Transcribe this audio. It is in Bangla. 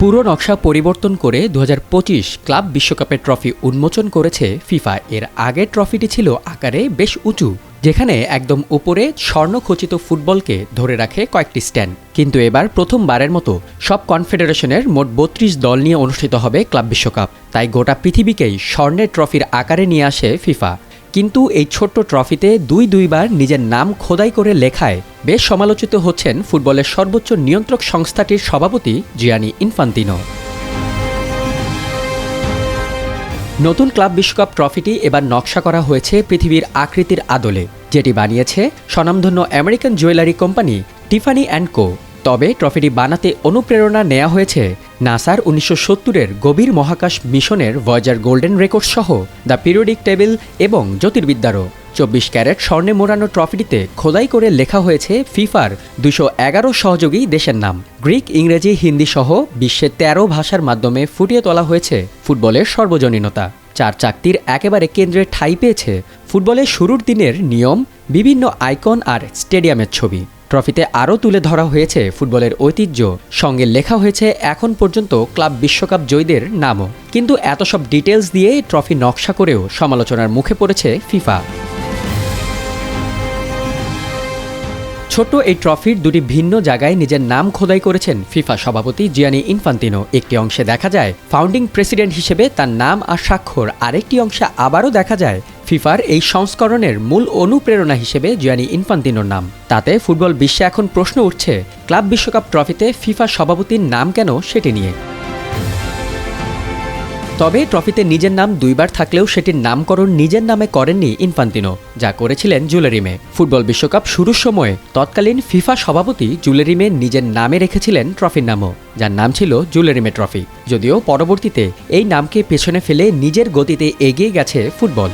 পুরো নকশা পরিবর্তন করে 2025 ক্লাব বিশ্বকাপের ট্রফি উন্মোচন করেছে ফিফা। এর আগের ট্রফিটি ছিল আকারে বেশ উঁচু, যেখানে একদম উপরে স্বর্ণখচিত ফুটবলকে ধরে রাখে কয়েকটি স্ট্যান্ড। কিন্তু এবার প্রথমবারের মতো সব কনফেডারেশনের মোট 32 দল নিয়ে অনুষ্ঠিত হবে ক্লাব বিশ্বকাপ। তাই গোটা পৃথিবীকেই স্বর্ণের ট্রফির আকারে নিয়ে আসে ফিফা। কিন্তু এই ছোট্ট ট্রফিতে দুইবার নিজের নাম খোদাই করে লেখায় বেশ সমালোচিত হচ্ছেন ফুটবলের সর্বোচ্চ নিয়ন্ত্রক সংস্থাটির সভাপতি জিয়ানি ইনফান্তিনো। নতুন ক্লাব বিশ্বকাপ ট্রফিটি এবার নকশা করা হয়েছে পৃথিবীর আকৃতির আদলে, যেটি বানিয়েছে স্বনামধন্য American jewellery company Tiffany and Co. তবে ট্রফিটি বানাতে অনুপ্রেরণা নেওয়া হয়েছে নাসার 1970-এর গভীর মহাকাশ মিশনের ভয়েজার গোল্ডেন রেকর্ড সহ দ্য পিরিয়ডিক টেবিল এবং জ্যোতির্বিদ্যারও। 24 ক্যারেট স্বর্ণে মোড়ানো ট্রফিটিতে খোদাই করে লেখা হয়েছে ফিফার 211 সহযোগী দেশের নাম। গ্রিক, ইংরেজি, হিন্দি সহ বিশ্বের 13 ভাষার মাধ্যমে ফুটিয়ে তোলা হয়েছে ফুটবলের সর্বজনীনতা। চার চাকতির একেবারে কেন্দ্রে ঠাঁই পেয়েছে ফুটবলের শুরুর দিনের নিয়ম, বিভিন্ন আইকন আর স্টেডিয়ামের ছবি। ট্রফিতে আরও তুলে ধরা হয়েছে ফুটবলের ঐতিহ্য, সঙ্গে লেখা হয়েছে এখন পর্যন্ত ক্লাব বিশ্বকাপ জয়ীদের নামও। কিন্তু এত সব ডিটেলস দিয়ে ট্রফি নকশা করেও সমালোচনার মুখে পড়েছে ফিফা। ছোট্ট এই ট্রফির দুটি ভিন্ন জায়গায় নিজের নাম খোদাই করেছেন ফিফা সভাপতি জিয়ানি ইনফান্তিনো। একটি অংশে দেখা যায় ফাউন্ডিং প্রেসিডেন্ট হিসেবে তার নাম আর স্বাক্ষর, আরেকটি অংশে আবারও দেখা যায় ফিফার এই সংস্করণের মূল অনুপ্রেরণা হিসেবে জিয়ানি ইনফান্তিনোর নাম। তাতে ফুটবল বিশ্বে এখন প্রশ্ন উঠছে ক্লাব বিশ্বকাপ ট্রফিতে ফিফা সভাপতির নাম কেন সেটি নিয়ে। তবে ট্রফিতে নিজের নাম দুইবার থাকলেও সেটির নামকরণ নিজের নামে করেননি ইনফান্তিনো, যা করেছিলেন জুলেরিমে। ফুটবল বিশ্বকাপ শুরুর সময় তৎকালীন ফিফা সভাপতি জুলেরিমে নিজের নামে রেখেছিলেন ট্রফির নামও, যার নাম ছিল জুলেরিমে ট্রফি। যদিও পরবর্তীতে এই নামকে পেছনে ফেলে নিজের গতিতে এগিয়ে গেছে ফুটবল।